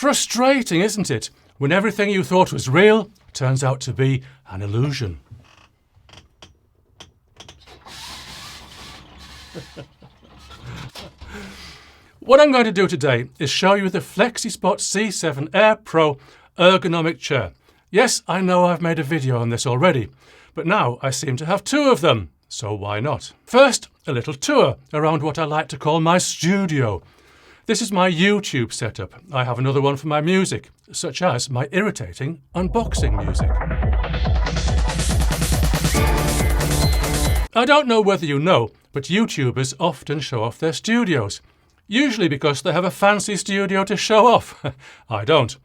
frustrating, isn't it? When everything you thought was real turns out to be an illusion. What I'm going to do today is show you the Flexispot C7 Air Pro ergonomic chair. Yes, I know I've made a video on this already, but now I seem to have two of them, so why not? First, a little tour around what I like to call my studio. This is my YouTube setup. I have another one for my music, such as my irritating unboxing music. I don't know whether you know, but YouTubers often show off their studios. Usually because they have a fancy studio to show off. I don't.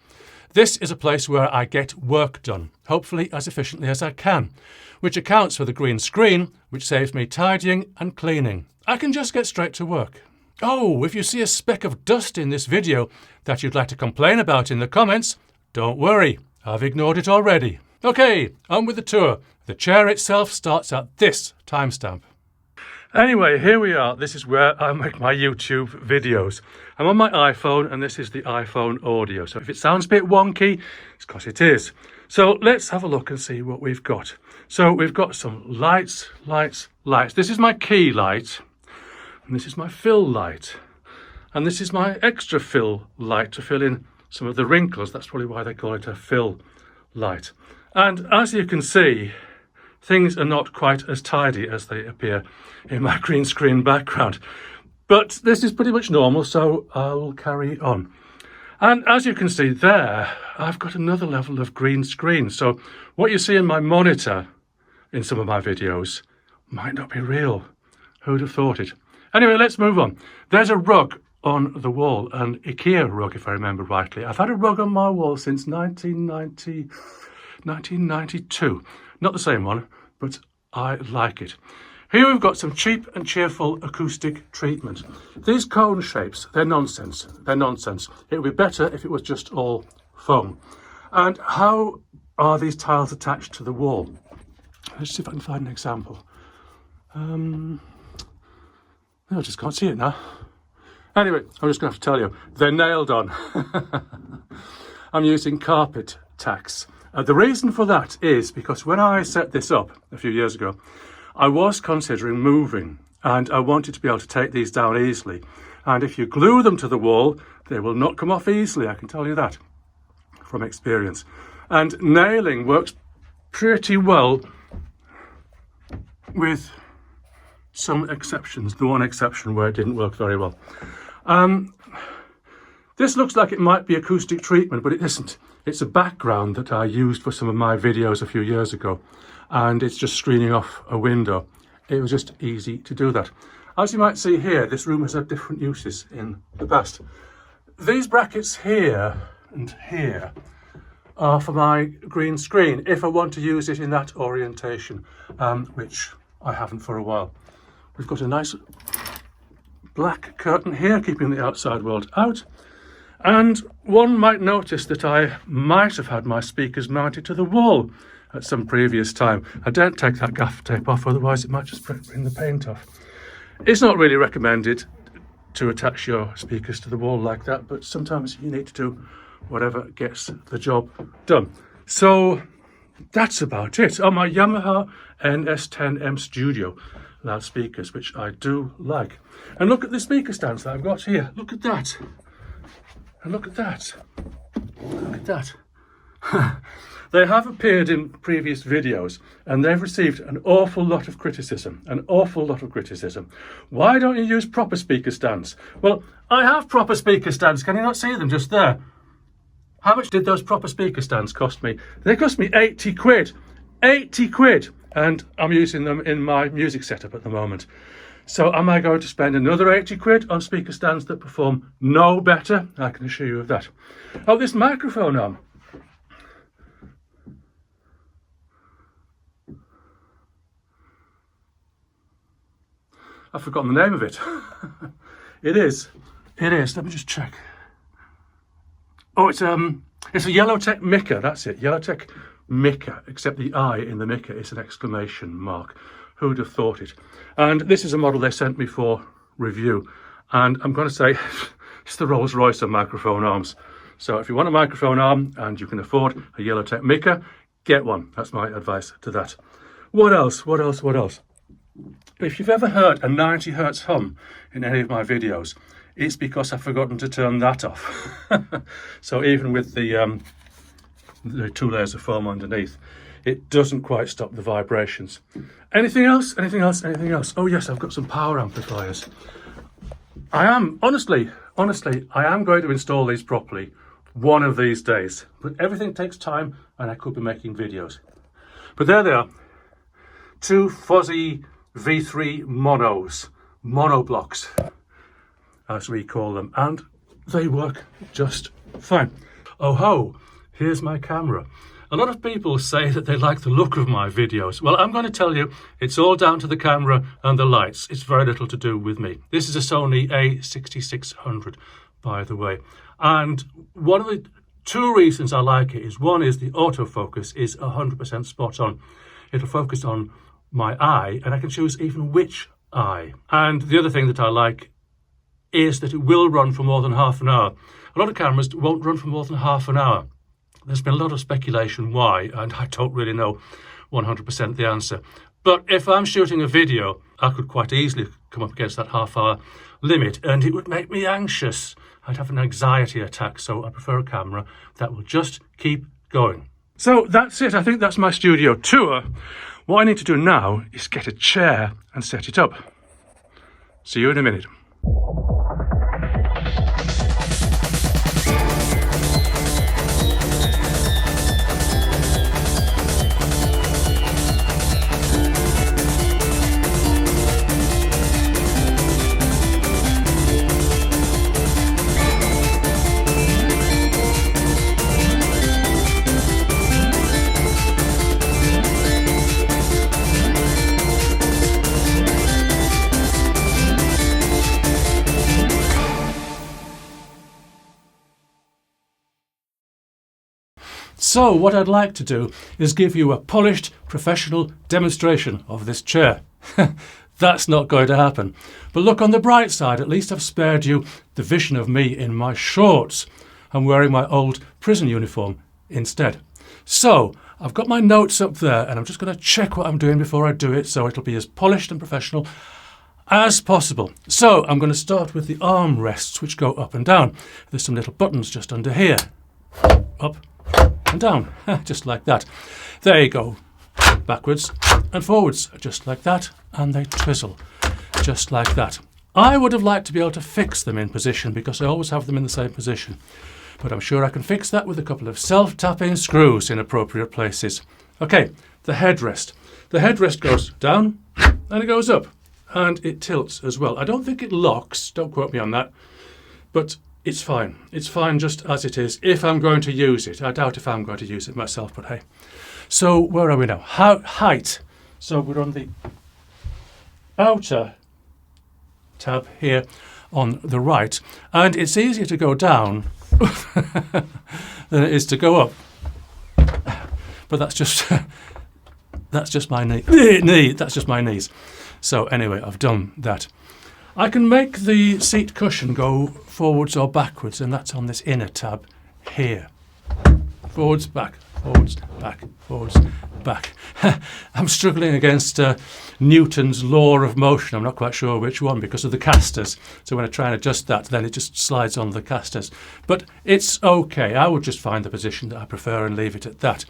This is a place where I get work done, hopefully as efficiently as I can, which accounts for the green screen, which saves me tidying and cleaning. I can just get straight to work. Oh, if you see a speck of dust in this video that you'd like to complain about in the comments, don't worry, I've ignored it already. Okay, on with the tour. The chair itself starts at this timestamp. Anyway, here we are. This is where I make my YouTube videos. I'm on my iPhone and this is the iPhone audio. So if it sounds a bit wonky, it's because it is. So let's have a look and see what we've got. So we've got some lights. This is my key light. And this is my fill light. And this is my extra fill light to fill in some of the wrinkles. That's probably why they call it a fill light. And as you can see, things are not quite as tidy as they appear in my green screen background. But this is pretty much normal, so I'll carry on. And as you can see there, I've got another level of green screen. So what you see in my monitor in some of my videos might not be real. Who'd have thought it? Anyway, let's move on. There's a rug on the wall, an IKEA rug, if I remember rightly. I've had a rug on my wall since 1992. Not the same one, but I like it. Here we've got some cheap and cheerful acoustic treatment. These cone shapes, they're nonsense. They're nonsense. It would be better if it was just all foam. And how are these tiles attached to the wall? Let's see if I can find an example. I just can't see it now. Anyway, I'm just going to have to tell you, they're nailed on. I'm using carpet tacks. The reason for that is because when I set this up a few years ago, I was considering moving and I wanted to be able to take these down easily. And if you glue them to the wall, they will not come off easily, I can tell you that from experience. And nailing works pretty well with some exceptions, the one exception where it didn't work very well. This looks like it might be acoustic treatment, but it isn't. It's a background that I used for some of my videos a few years ago, and it's just screening off a window. It was just easy to do that. As you might see here, this room has had different uses in the past. These brackets here and here are for my green screen, if I want to use it in that orientation, which I haven't for a while. We've got a nice black curtain here, keeping the outside world out. And one might notice that I might have had my speakers mounted to the wall at some previous time. I don't take that gaffer tape off, otherwise it might just bring the paint off. It's not really recommended to attach your speakers to the wall like that, but sometimes you need to do whatever gets the job done. So that's about it. On my Yamaha NS10M Studio loudspeakers, which I do like. And look at the speaker stands that I've got here. Look at that. And look at that. Look at that. They have appeared in previous videos and they've received an awful lot of criticism. An awful lot of criticism. Why don't you use proper speaker stands? Well, I have proper speaker stands. Can you not see them just there? How much did those proper speaker stands cost me? They cost me 80 quid. 80 quid. And I'm using them in my music setup at the moment. So am I going to spend another 80 quid on speaker stands that perform no better? I can assure you of that. Oh, this microphone arm. I've forgotten the name of it. It is. Let me just check. Oh, it's a Yellowtech Mica. That's it. Yellowtech Mica, except the I in the Mica is an exclamation mark. Who'd have thought it? And this is a model they sent me for review. And I'm going to say it's the Rolls Royce of microphone arms. So if you want a microphone arm and you can afford a Yellowtech mica, get one. That's my advice to that. What else? If you've ever heard a 90 hertz hum in any of my videos, it's because I've forgotten to turn that off. So even with the 2 layers of foam underneath, it doesn't quite stop the vibrations. Anything else? Oh yes, I've got some power amplifiers. I am, honestly, I am going to install these properly one of these days. But everything takes time and I could be making videos. But there they are. 2 fuzzy V3 monoblocks, as we call them. And they work just fine. Oh ho, here's my camera. A lot of people say that they like the look of my videos. Well, I'm going to tell you, it's all down to the camera and the lights. It's very little to do with me. This is a Sony a6600, by the way. And one of the 2 reasons I like it is, one is the autofocus is 100% spot on. It'll focus on my eye and I can choose even which eye. And the other thing that I like is that it will run for more than half an hour. A lot of cameras won't run for more than half an hour. There's been a lot of speculation why, and I don't really know 100% the answer. But if I'm shooting a video, I could quite easily come up against that half-hour limit, and it would make me anxious. I'd have an anxiety attack, so I prefer a camera that will just keep going. So that's it. I think that's my studio tour. What I need to do now is get a chair and set it up. See you in a minute. So what I'd like to do is give you a polished, professional demonstration of this chair. That's not going to happen. But look on the bright side, at least I've spared you the vision of me in my shorts. I'm wearing my old prison uniform instead. So I've got my notes up there and I'm just going to check what I'm doing before I do it, so it'll be as polished and professional as possible. So I'm going to start with the arm rests, which go up and down. There's some little buttons just under here. Up and down, just like that. There you go. Backwards and forwards, just like that. And they twizzle, just like that. I would have liked to be able to fix them in position because I always have them in the same position. But I'm sure I can fix that with a couple of self-tapping screws in appropriate places. Okay, the headrest. The headrest goes down and it goes up. And it tilts as well. I don't think it locks, don't quote me on that. But it's fine. It's fine just as it is if I'm going to use it. I doubt if I'm going to use it myself, but hey. So where are we now? Height. So we're on the outer tab here on the right. And it's easier to go down than it is to go up. But that's just my knee. That's just my knees. So anyway, I've done that. I can make the seat cushion go forwards or backwards, and that's on this inner tab here. Forwards, back, forwards, back, forwards, back. I'm struggling against Newton's law of motion. I'm not quite sure which one because of the casters. So when I try and adjust that, then it just slides on the casters. But it's okay. I would just find the position that I prefer and leave it at that.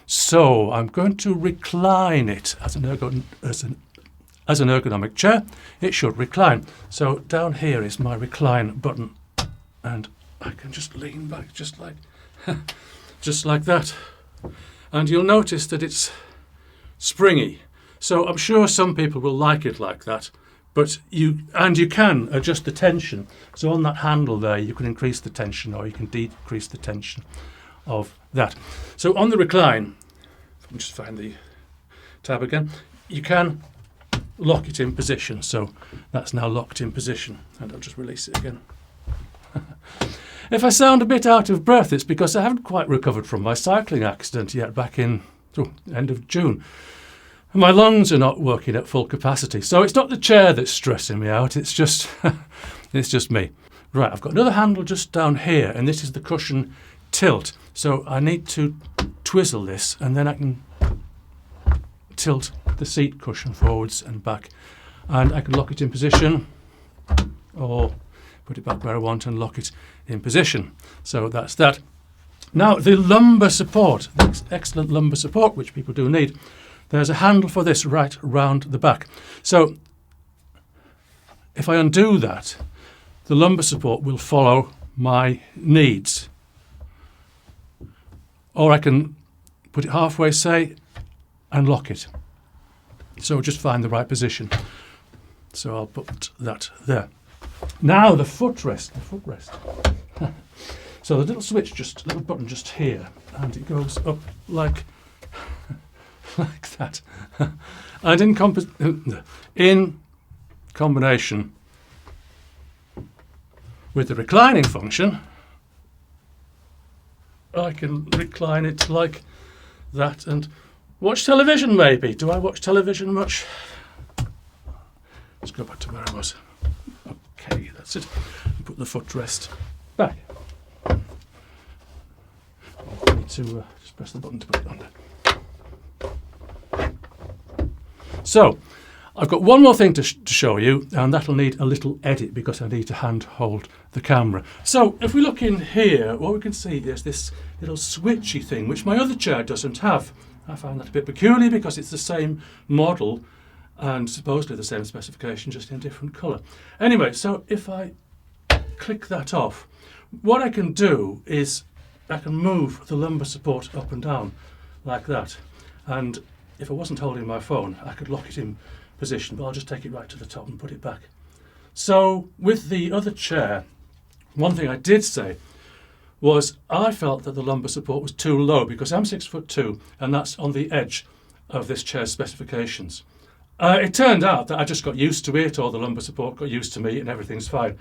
So I'm going to recline it as an ergonomic chair. It should recline. So down here is my recline button, and I can just lean back just like that. And you'll notice that it's springy. So I'm sure some people will like it like that. But you can adjust the tension. So on that handle there, you can increase the tension or you can decrease the tension of that. So on the recline, let me just find the tab again, you can lock it in position. So that's now locked in position, and I'll just release it again. If I sound a bit out of breath, it's because I haven't quite recovered from my cycling accident yet back in end of June. My lungs are not working at full capacity. So it's not the chair that's stressing me out, it's just me. Right, I've got another handle just down here, and this is the cushion tilt. So I need to twizzle this, and then I can tilt the seat cushion forwards and back. And I can lock it in position, or put it back where I want and lock it in position. So that's that. Now, the lumbar support, the excellent lumbar support, which people do need, there's a handle for this right round the back. So if I undo that, the lumbar support will follow my needs. Or I can put it halfway, say, and lock it. So just find the right position. So I'll put that there. Now the footrest. So the little switch, little button just here, and it goes up like that. And in combination with the reclining function, I can recline it like that and watch television maybe. Do I watch television much? Let's go back to where I was. Okay, that's it. Put the footrest back. I need to just press the button to put it on there. So, I've got one more thing to show you, and that'll need a little edit because I need to hand hold the camera. So, if we look in here, what we can see is this little switchy thing, which my other chair doesn't have. I find that a bit peculiar because it's the same model and supposedly the same specification, just in a different colour. Anyway, so if I click that off, what I can do is I can move the lumbar support up and down like that. And if I wasn't holding my phone, I could lock it in position, but I'll just take it right to the top and put it back. So with the other chair, one thing I did say was I felt that the lumbar support was too low because I'm 6'2", and that's on the edge of this chair's specifications. It turned out that I just got used to it, or the lumbar support got used to me, and everything's fine.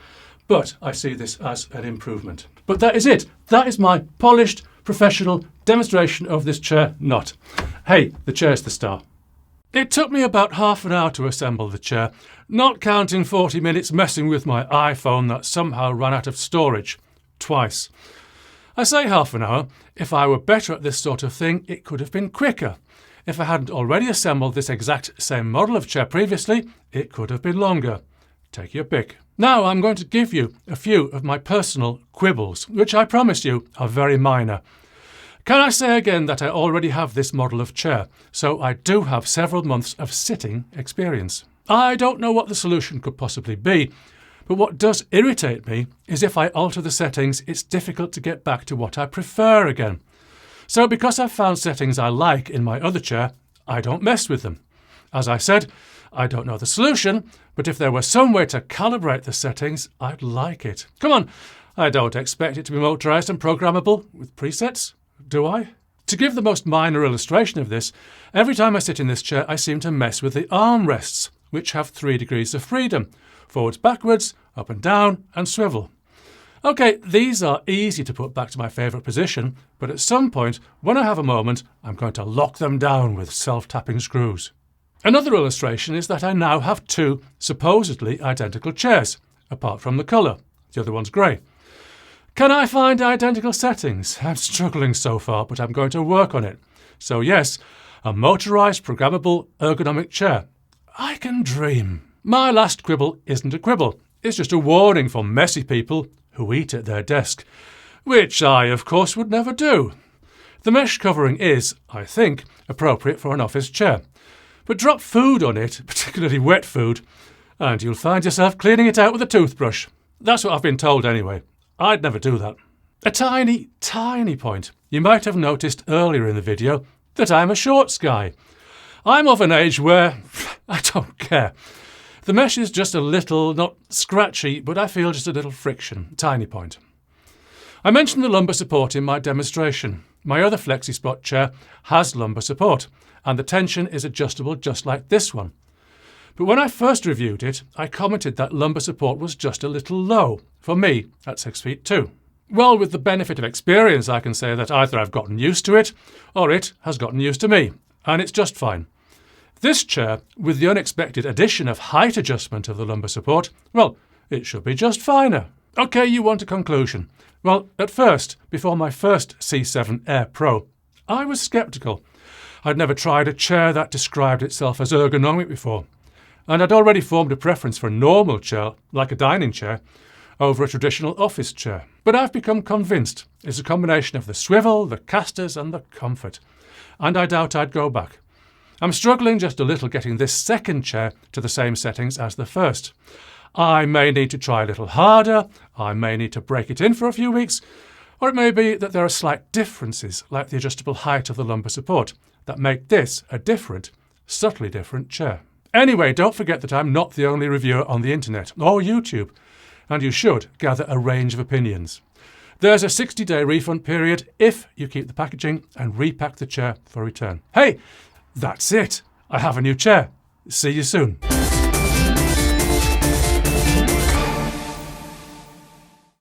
But I see this as an improvement. But that is it. That is my polished, professional demonstration of this chair not. Hey, the chair's the star. It took me about half an hour to assemble the chair, not counting 40 minutes messing with my iPhone that somehow ran out of storage. Twice. I say half an hour. If I were better at this sort of thing, it could have been quicker. If I hadn't already assembled this exact same model of chair previously, it could have been longer. Take your pick. Now I'm going to give you a few of my personal quibbles, which I promise you are very minor. Can I say again that I already have this model of chair, so I do have several months of sitting experience. I don't know what the solution could possibly be, but what does irritate me is if I alter the settings, it's difficult to get back to what I prefer again. So because I've found settings I like in my other chair, I don't mess with them. As I said, I don't know the solution, but if there were some way to calibrate the settings, I'd like it. Come on, I don't expect it to be motorised and programmable with presets, do I? To give the most minor illustration of this, every time I sit in this chair, I seem to mess with the armrests, which have 3 degrees of freedom. Forwards, backwards, up and down, and swivel. OK, these are easy to put back to my favourite position, but at some point, when I have a moment, I'm going to lock them down with self-tapping screws. Another illustration is that I now have 2 supposedly identical chairs, apart from the colour. The other one's grey. Can I find identical settings? I'm struggling so far, but I'm going to work on it. So yes, a motorised, programmable, ergonomic chair. I can dream. My last quibble isn't a quibble. It's just a warning for messy people who eat at their desk, which I, of course, would never do. The mesh covering is, I think, appropriate for an office chair. But drop food on it, particularly wet food, and you'll find yourself cleaning it out with a toothbrush. That's what I've been told anyway. I'd never do that. A tiny, tiny point. You might have noticed earlier in the video that I'm a shorts guy. I'm of an age where I don't care. The mesh is just a little, not scratchy, but I feel just a little friction. Tiny point. I mentioned the lumbar support in my demonstration. My other Flexispot chair has lumbar support, and the tension is adjustable just like this one. But when I first reviewed it, I commented that lumbar support was just a little low, for me at 6'2". Well, with the benefit of experience, I can say that either I've gotten used to it, or it has gotten used to me, and it's just fine. This chair, with the unexpected addition of height adjustment of the lumbar support, well, it should be just finer. Okay, you want a conclusion. Well, at first, before my first C7 Air Pro, I was sceptical. I'd never tried a chair that described itself as ergonomic before, and I'd already formed a preference for a normal chair, like a dining chair, over a traditional office chair. But I've become convinced it's a combination of the swivel, the casters and the comfort, and I doubt I'd go back. I'm struggling just a little getting this second chair to the same settings as the first. I may need to try a little harder, I may need to break it in for a few weeks, or it may be that there are slight differences, like the adjustable height of the lumbar support, that make this a different, subtly different chair. Anyway, don't forget that I'm not the only reviewer on the internet or YouTube, and you should gather a range of opinions. There's a 60-day refund period if you keep the packaging and repack the chair for return. Hey, that's it. I have a new chair. See you soon.